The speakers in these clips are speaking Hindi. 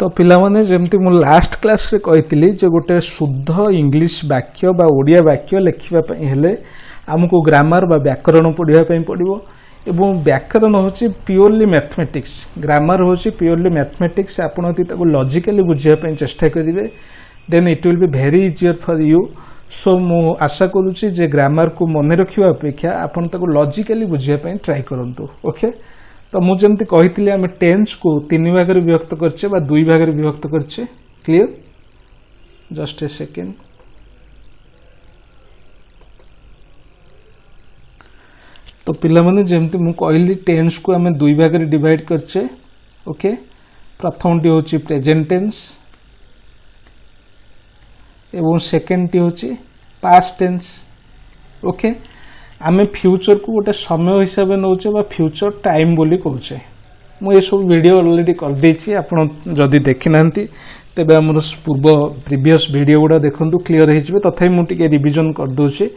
तो पिलामाने जेमती मु लास्ट क्लास रे कहितली जे गोटे शुद्ध इंग्लिश वाक्य बा ओडिया वाक्य लिखिबा पई हेले हमको ग्रामर बा व्याकरण पढ़िबा पई पड़िबो एवं व्याकरण होची प्योरली मैथमेटिक्स ग्रामर होची प्योरली मैथमेटिक्स आपण यदि ताको लॉजिकली बुझिबा पई चेष्टा करिवे then it will be very easier for you so मु आशा करूची जे ग्रामर को मन रखिबा अपेक्षा आपण ताको लॉजिकली बुझिबा पई ट्राई करंतु ओके। तो मु जमती कहितली हम टेंस को तीन भाग रे विभक्त करछे बा दुई भाग रे विभक्त करछे क्लियर जस्ट ए सेकेंड। तो पिला माने जेमती मु कहली टेंस को हम दुई भाग रे डिवाइड करछे ओके। प्रथम टी होची प्रेजेंट टेंस एवं सेकेंड टी होची पास्ट टेंस ओके। आमे फ्यूचर को गोटे समय हिसाब से नौचे बा फ्यूचर टाइम बोली कहचे मु ये सब वीडियो ऑलरेडी कर देछि आपण जदी देखि नांती तेबे हमर पूर्व प्रीवियस वीडियो गुडा देखंतु क्लियर हे जिवे तथापि मु टिके रिवीजन कर दोछि।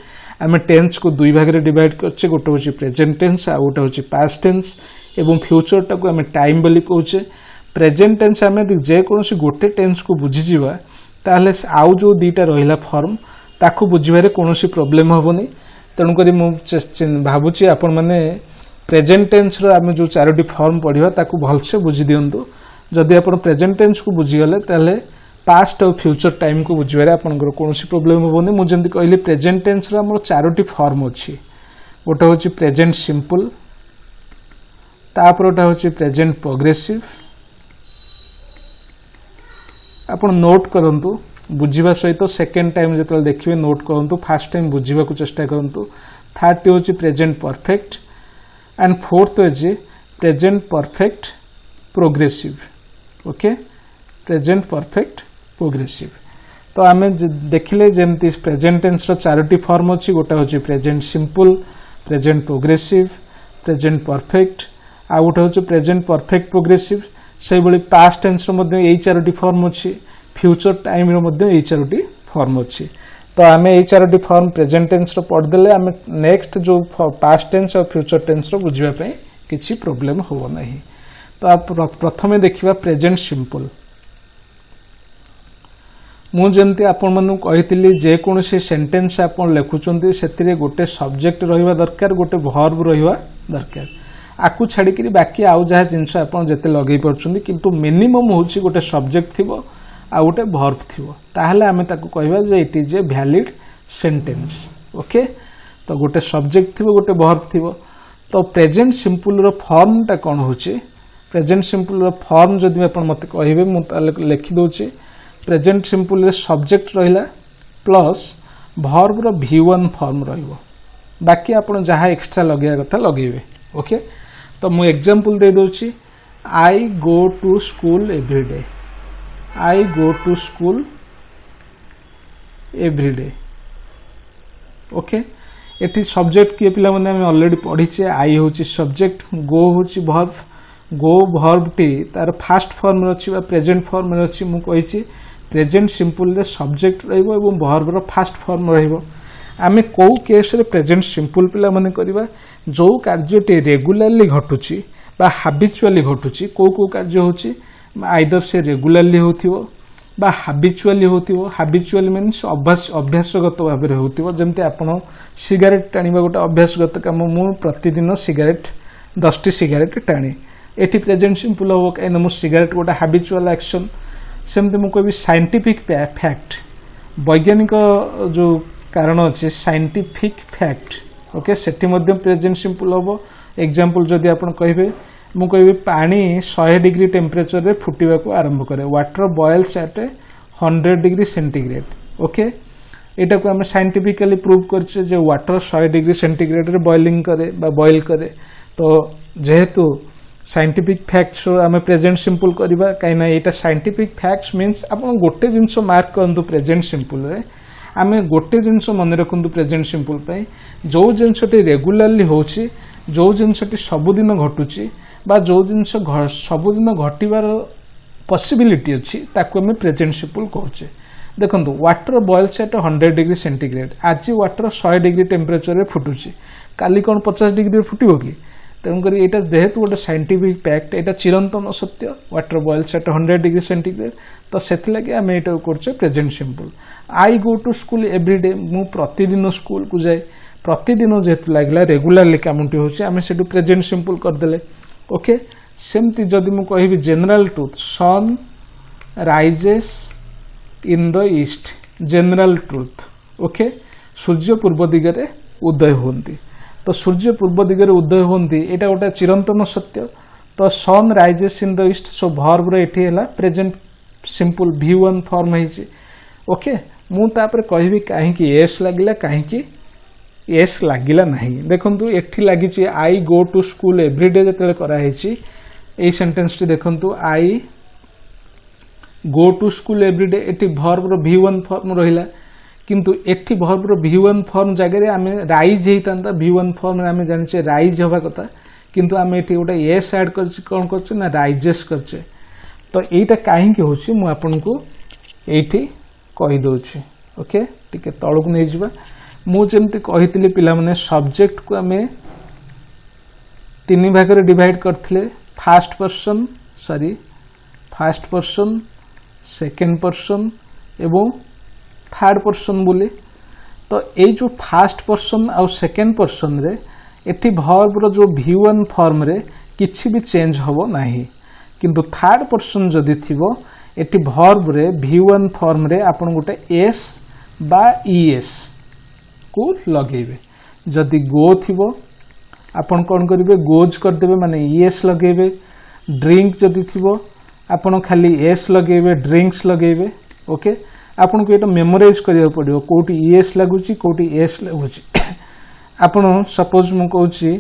आमे टेंस को दुई भाग रे डिवाइड करछे गोटे होछि प्रेजेंट टेंस आ गोटे होछि पास्ट टेंस एवं फ्यूचर टा को आमे टाइम बोली कहचे। प्रेजेंट टेंस आमे जे कोनोसी गोटे टेंस को बुझि जिवा ताहले आउ जो दीटा रहिला फॉर्म ताको बुझिबारे कोनोसी प्रॉब्लम होबनी तेणुक भावुची आपण मैंने प्रेजेंट टेंस आम जो चारोटी फॉर्म पढ़ा ताकू भलसे बुझी दिंतु जदि आप प्रेजेंट टेंस को बुझीगले ताले पास्ट और फ्यूचर टाइम को बुझे आपंकर कौन प्रोब्लेम हेनी मुझे कहली प्रेजेंट टेंस आम चारोटी फॉर्म अच्छी गोटे हूँ प्रेजेंट सिंपल तापर गोटे हूँ प्रेजेंट प्रोग्रेसिव आपण नोट करंतु बुझिबा सहित सेकेंड टाइम जो देखिए नोट करंतु फास्ट टाइम बुझिबा को चेष्टा करंतु। थर्ड टी होची प्रेजेंट परफेक्ट एंड फोर्थ होची present perfect progressive okay present perfect progressive. तो आमे देखिले जेमती प्रेजेंट टेंस रो चारोटी फॉर्म अछि गोटा होची present simple present progressive present perfect आ गोटा होची प्रेजेंट परफेक्ट प्रोग्रेसिव सेहि बळी पास्ट टेंस रो मध्ये एई चारोटी फॉर्म अछि फ्यूचर टाइम रो मध्ये एई चारोटी फॉर्म अछि। तो आमे एई चारोटी फॉर्म प्रेजेंट टेंस रो पढ़ देले आमे नेक्स्ट जो पास्ट टेंस और फ्यूचर टेंस रो बुझिबा पई किछि प्रॉब्लम होबो नाही। तो आप प्रथमे देखिबा प्रेजेंट सिंपल मु जेमती आपण मानु कहितली जे कोनोसी सेंटेंस आपण लेखुचंती सेतिरे गोटे सब्जेक्ट रहिबा दरकार गोटे वर्ब रहिबा दरकार आकु छाड़ी करी बाकी आउ जहा जिंस आपण जते लगेई परचुंदी किंतु मिनिमम होची गोटे सब्जेक्ट थिबो आ गोटे वर्ब थिबो ताहले आमे ताकु कहबा जे it is a valid sentence okay. तो गोटे सब्जेक्ट थिबो गोटे वर्ब थिबो। तो प्रेजेंट सिंपल रो फॉर्म ता कोन होची प्रेजेंट सिंपल रो फॉर्म जदि आपण मते कहबे मु ताले लिखि दोची प्रेजेंट सिंपल रे सब्जेक्ट रहिला प्लस वर्ब रो v1 फॉर्म रहिबो बाकी आपण जहा एक्स्ट्रा लगेया कथा लगेबे ओके। तो मु एग्जांपल दे दोची I go to school every day I go to school every day okay. एटी सब्जेक्ट किए पिला माने हम ऑलरेडी पढ़ीचे आई होची सब्जेक्ट गो होची वर्ब गो वर्ब टी तार फास्ट फॉर्म रे अछि बा प्रेजेंट फॉर्म रे अछि मु कहिछि प्रेजेंट सिंपल रे सब्जेक्ट रहइबो एवं वर्ब रो फास्ट फॉर्म रहइबो। आमे को केस रे प्रेजेंट सिंपल पिला माने करबा जो कार्यटी रेगुलरली घटुची बा हैबिचुअली घटुची को कार्य होची आइदर से रेगुलरली होथिबो बा हैबिचुअली होथिबो हैबिचुअल मीन्स अभ्यासगत भाव रे होथिबो जेमते आपण सिगारेट टाणीबा गोटे अभ्यासगत काम मु प्रतिदिन सिगारेट 10 टी सिगारेट टाणी एटी प्रेजेंट सिंपल हो कहीं मु सिगारेट गोटे हैबिचुअल एक्शन सेमते मु कहबी साइंटिफिक फैक्ट वैज्ञानिक जो कारण अच्छे साइंटिफिक फैक्ट ओके सेठी मध्य प्रेजेंट सिंपल होबो। एग्जांपल जदि आपण कहबे मु कहबी पानी 100 डिग्री टेम्परेचर रे फुटिबा को आरंभ करे water boils at 100 degree centigrade okay. एटा को हम साइंटिफिकली प्रूव करछे जे वाटर 100 डिग्री सेंटीग्रेड रे बॉइलिंग करे बा बॉईल करे। तो जेहेतु साइंटिफिक फैक्ट्स आम प्रेजेंट सिंपल करबा कहीं एटा साइंटिफिक फैक्ट्स मीन्स आपण गोटे जिंस मार्क करंतु प्रेजेंट सिंपल रे आमे गोटे जिंस मन रखंतु प्रेजेंट सिंपल पई जो जिंसटी रेगुलरली होची जो जिंसटी सबुदिन घटुची बा जो जिंस सबुदिन घटिबार पॉसिबिलिटी अछि ताकू आमे प्रेजेंट सिंपल कहूचे। देखंतु water boils at 100 degree centigrade आज वाटर 100 डिग्री टेम्परेचर रे फुटुची काली कोन 50 डिग्री रे फुटिबो कि तेणुक यहाँ जेहेतु गोटे साइंटिफिक फैक्ट यहाँ चिरंतन सत्य water boils at 100 degree centigrade तो से आम यहाँ कर present simple I go to school every day मु प्रतिदिन स्कूल को जाए प्रतिदिन जेहेतु लगला रेगुलारली कामटी होचे आम से प्रेजेंट सिंपल करदे ओके सेमती जदि मु कहि general truth sun rises in the east general truth okay सूर्य पूर्व दिगरे उदय होती तो सूर्य पूर्व दिगरे उदय होती यहाँ गोटे चिरंतन सत्य तो sun rises in the east so verb एठी है प्रेजेंट सिंपल V1 फॉर्म है ओके मु तापर कहबी कहीं एस लगिला कहीं एस लगिला नहीं देखंतु एठी लागिची आई गो टू स्कूल एवरीडे जतले करा हेची एई सेंटेंस टी देखंतु आई गो टू स्कूल एवरीडे एठी भर्ब रो V1 फॉर्म रहिला किंतु एठी भर्ब रो V1 फॉर्म जगह रे आमे राइज हेतांता V1 फॉर्म रे आमे जानिचे राइज होबा कथा किंतु आमे एठी गोटे एस ऐड करछि कोन करछि ना राइजेस करछि तो एटा काहे कि होछि मु आपनको एठी कहि दोछि ओके टिके तळक नै जिबा मु जेमति कहितली पिला माने सब्जेक्ट को आमे तीन भाग रे डिवाइड करथिले फर्स्ट पर्सन सेकंड पर्सन एवं थर्ड पर्सन बोले तो ये जो फर्स्ट पर्सन आउ सेकंड पर्सन रे एठी वर्ब रो जो V1 फॉर्म रे किछि भी चेंज होबो नाही किंतु थर्ड पर्सन जदि थिबो एठी वर्ब रे V1 फॉर्म रे आपण गोटे एस बा ईएस को लगेबे जदि गो थिबो आपण कोन करिवे गोज कर देबे माने ईएस लगेबे ड्रिंक जदि थिबो आपण खाली एस लगेबे ड्रिंक्स लगेबे ओके आपन को एटा मेमोराइज करिया पड़ियो कोटी ईएस लागुची कोटी एस लागुची आपण सपोज मु कहूची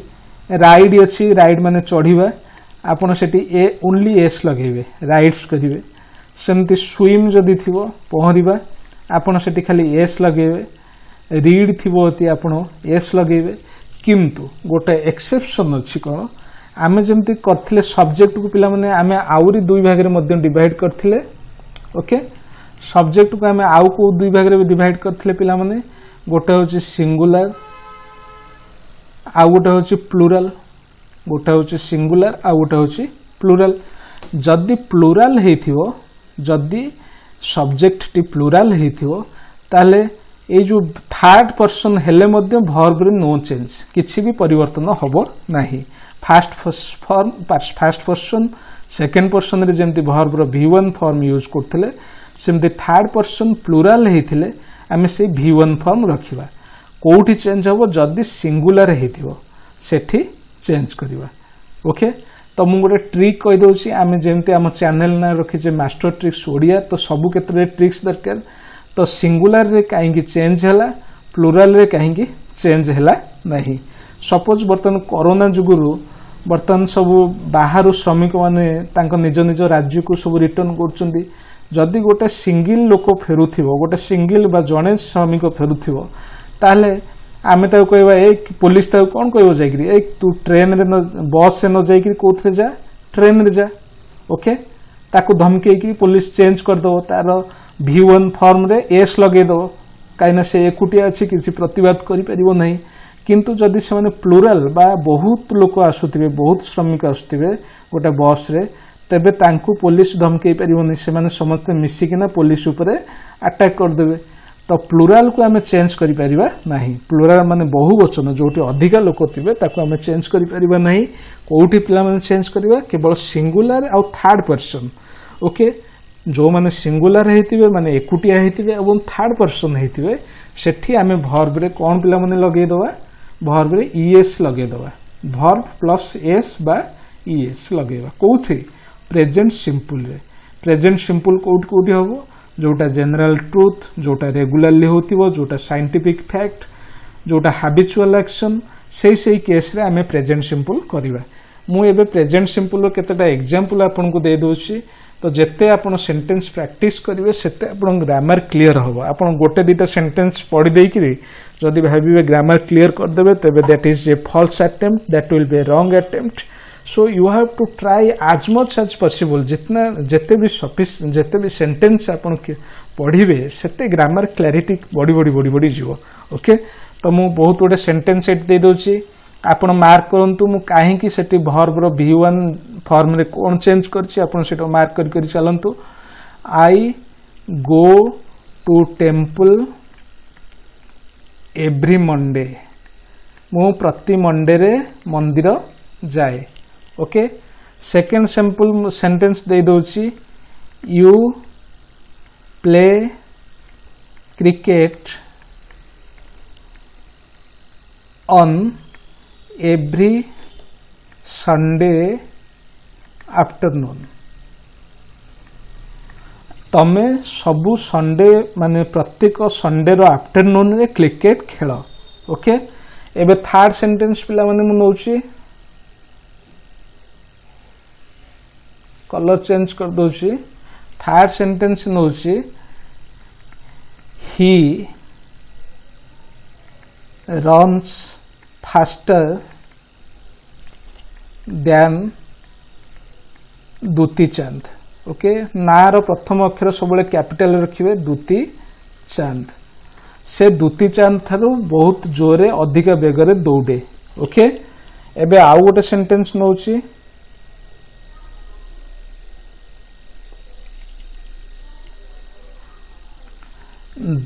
राइड अछि राइड माने चढ़ीबा आपण सेठी ए ओनली एस लगेबे राइड्स करिवे सेमति स्विम जदि थिबो पहरिबा आपण सेठी खाली एस लगेबे रीड थिबो अति आपण एस लगेबे किंतु गोटे एक्सेप्शन अछि कोन आमे जेमति करथिले सब्जेक्ट को पिला माने आमे आउरी दुई भाग रे मध्ये डिवाइड करथिले ओके सब्जेक्ट को आमे आउ को दुई भाग रे डिवाइड करथिले पिला माने गोटे होची सिंगुलर आउ गोटे होची प्लुरल गोटे होची सिंगुलर आउ गोटे होची प्लुरल जदि प्लुरल हेथिवो जदि सब्जेक्ट टी प्लुरल हेथिवो ताले ए जो थर्ड पर्सन हेले मध्ये वर्ब रे नो चेंज किछि भी परिवर्तन होबो नाही फर्स्ट पर्सन सेकंड पर्सन रे जेमति वर्ब रो V1 फॉर्म यूज करथिले सेमति थर्ड पर्सन प्लुरल हेथिले आमे से V1 फॉर्म रखिबा कोठी चेंज होबो जदि सिंगुलर हेथिबो सेठी चेंज करिबा ओके तो मु गोटे ट्रिक कहि दोछि आमे जेमति हम चैनल ना रखि जे मास्टर ट्रिक्स ओडिया तो सबु क्षेत्र रे ट्रिक्स दरकार तो सिंगुलर रे काहे कि चेंज हला प्लुरल रे काहे कि चेंज हला नहीं सपोज बर्तन कोरोना जुगुरु बर्तन सब बाहर श्रमिक माने तांको निज निज राज्य को सब रिटर्न करचंदी जदि गोटे सिंगल लोक फेरुथिबो गोटे सिंगल बा जणे श्रमिक फेरुथिबो ताले आमे ता कहबा ए पुलिस ता कोन कहबो जायकरी ए तू ट्रेन रे न बस से न जायकरी कोथरे जा ट्रेन रे जा ओके ताको धमके की पुलिस चेंज कर दो तार V1 फॉर्म रे एस लगे दो काइना से एकुटिया अछि किछि प्रतिवाद करि परिबो नाही किंतु जदि से माने प्लुरल बा बहुत लोक आसुथिबे बहुत श्रमिक आसुथिबे गोटे बस रे तेबे तांकु पुलिस धमके परिबोनी से माने समस्त मिसी किना पुलिस ऊपर अटैक कर देबे तो प्लुरल को हमें चेंज करि परिबा नाही प्लुरल माने बहुवचन जोटी अधिका लोक थिबे ताको हमें चेंज करि परिबा नाही कोठी पिला माने चेंज करिबा केवल सिंगुलर और थर्ड पर्सन ओके जो माने सिंगुलर हेतिबे माने एकुटिया हेतिबे एवं थर्ड पर्सन हेतिबे सेठी आमे वर्ब रे कोन पिला माने लगै दवा वर्ब रे ईएस लगै दवा वर्ब प्लस एस बा ईएस लगैबा कोथि प्रेजेंट सिंपल कोठी होबो जोटा जनरल ट्रुथ जोटा रेगुलरली होतिबो जोटा साइंटिफिक फैक्ट जोटा हैबिचुअल एक्शन सेई केस रे आमे प्रेजेंट सिंपल करिबा मु एबे प्रेजेंट सिंपल रो केतेटा एग्जांपल आपन को दे दोछि तो जेते आपण सेंटेंस प्रैक्टिस करिवे सेते आपण ग्रामर क्लियर होबो आपण गोटे दिटा सेंटेंस पढि देई कि जदि भाबिबे ग्रामर क्लियर कर देबे तबे that is a false attempt that will be a wrong attempt so you have to try as much as possible जितना जेते भी सेंटेंस आपण पढिबे सेते ग्रामर क्लैरिटी बड़ी जीवो ओके तो मु बहुत गोटे सेंटेंस सेट दे दोछि आपण मार्क करंतु मु काहेकि सेठी वर्ब रो V1 फॉर्म रे कोन चेंज करछि आपण सेटो मार्क करि चलंतु I go to temple every Monday मु प्रति मंडे रे मंदिर जाए ओके सेकेंड सिंपल सेंटेंस दे दोछि you play cricket on every Sunday afternoon तमे सबु संडे माने प्रत्येक संडे रो आफ्टरनून रे क्रिकेट खेल ओके एबे थर्ड सेंटेंस पिला माने मु नउची कलर चेंज कर दोची थर्ड सेंटेंस नउची he runs faster than Duti Chand okay नार प्रथम अक्षर सब कैपिटल रखिए दुती चांद से दुती चांद थारु बहुत जोरे अधिक बेगरे दौड़े ओके एबे आउ गोटे सेंटेंस नउची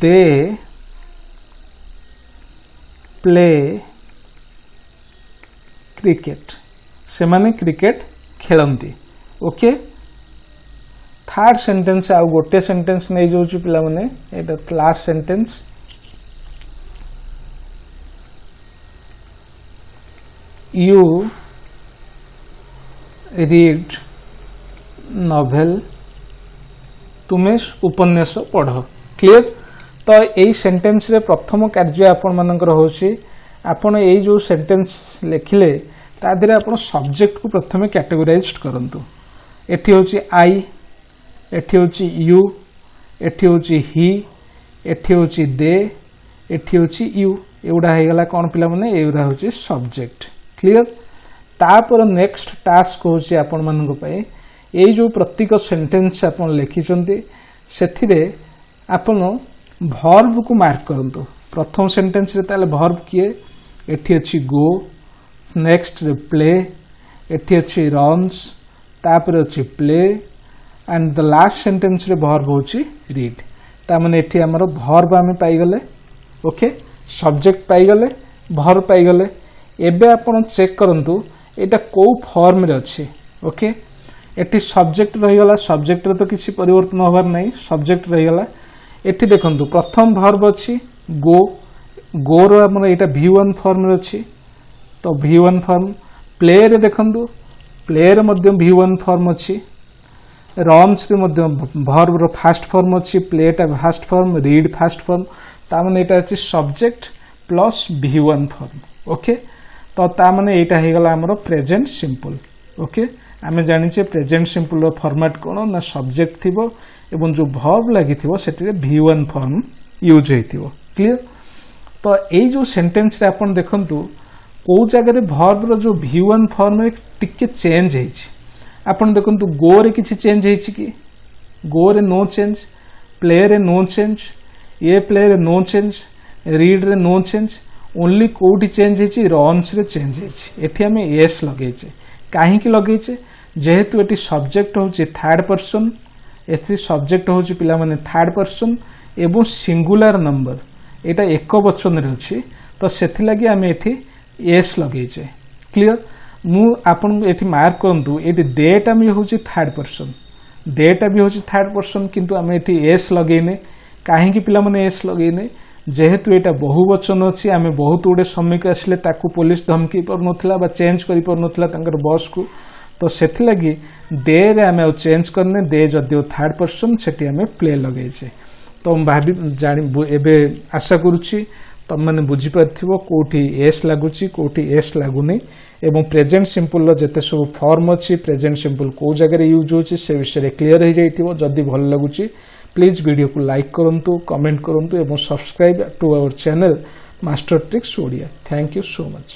they play क्रिकेट से माने क्रिकेट खेलंती ओके थर्ड सेंटेंस आउ गोटे सेंटेंस नहीं जाउची पिला माने एटा last sentence you read novel तुमे उपन्यास पढ़ क्लियर तो यही सेंटेंस रे प्रथम कार्य आपण मानकर होची आपण एई जो सेंटेंस लिखिले ता देरे आपण सब्जेक्ट को प्रथमे कैटेगराइज करंतु एठी होची आई एठी होची यू एठी होची ही एठी होची दे एठी होची यू एउडा हे गला कोन पिला माने एउरा होची सब्जेक्ट क्लियर तापर नेक्स्ट टास्क होची आपण मानक पय एई जो प्रत्येक सेंटेंस आपण लिखिचंती सेथिरे आपण वर्ब को मार्क करंतु प्रथम सेंटेंस रे ताले वर्ब किए एठी अछि गो नेक्स्ट रे प्ले एठी अछि रन्स तापर अछि play and the last sentence रे वर्ब होछि रीड ता माने एठी हमर वर्ब आमे पाई गले ओके सब्जेक्ट पाई गले वर्ब पाई गले एबे आपण चेक करंतु एटा को फॉर्म रे अछि ओके एठी सब्जेक्ट रही गला सब्जेक्ट रे तो किसी परिवर्तन होबार नहीं सब्जेक्ट रही गला एठी देखंतु प्रथम वर्ब अछि गो गो रो हमर एटा V1 फॉर्म रे अछि तो V1 फॉर्म प्ले रे देखंतु प्ले रे मध्य V1 फॉर्म अछि रन्स रे मध्य वर्ब रो फर्स्ट फॉर्म अछि प्ले टा first form read first form ता माने एटा अछि subject plus V1 form okay तो ता माने एटा हे गला हमर प्रेजेंट सिंपल ओके आमे जानिचे प्रेजेंट सिंपल रो फॉर्मेट कोन ना सब्जेक्ट थिबो एवं जो वर्ब लागि थिबो सेटिरे V1 फॉर्म यूज हेतिबो क्लियर तो एई जो सेंटेंस रे आपण देखंतु को जगह रे वर्ब रो जो V1 फॉर्म रे टिके चेंज हेछि आपण देखंतु गो रे किछि चेंज हेछि कि गो रे नो चेंज प्ले रे नो चेंज ये प्ले रे नो चेंज रीड रे नो चेंज ओनली कोठी चेंज हेछि रन्स रे चेंज हेछि एठी हमें एस लगेछे काहे कि लगेछे जेहेतु एटी सब्जेक्ट होची थर्ड पर्सन एथि सब्जेक्ट होची पिला माने थर्ड पर्सन एवं सिंगुलर नंबर एटा एक वचन रे अछि तो सेथि लागि हमें एठी एस लगेछे क्लियर मु आपन एठी मार्क करंतु एठी डेटा में होची थर्ड पर्सन डेटा भी होची थर्ड पर्सन किंतु हमें एठी एस लगेने काहे कि पिला माने एस लगेने जेहेतु एटा बहुवचन अछि आमे बहुत उडे सम्मिक आसले ताकू पुलिस धमकी पर नथला बा चेंज करि पर नथला तांकर बॉस को तो सेथि लागि दे रे आमे चेंज करने दे जदियो थर्ड पर्सन सेठी आमे प्ले लगे छे तो हम भाबी जानि एबे आशा करूची तम माने बुझी परथिबो कोठी एस लागुची कोठी एस लागुनी एवं प्रेजेंट सिंपल लो जते सब फॉर्म अछि प्रेजेंट सिंपल को जगह रे यूज होची से विषय रे क्लियर हो जाइथिबो जदी भल लागुची प्लीज वीडियो को लाइक करंतु कमेंट करंतु एवं subscribe to our channel master tricks Odia thank you so much.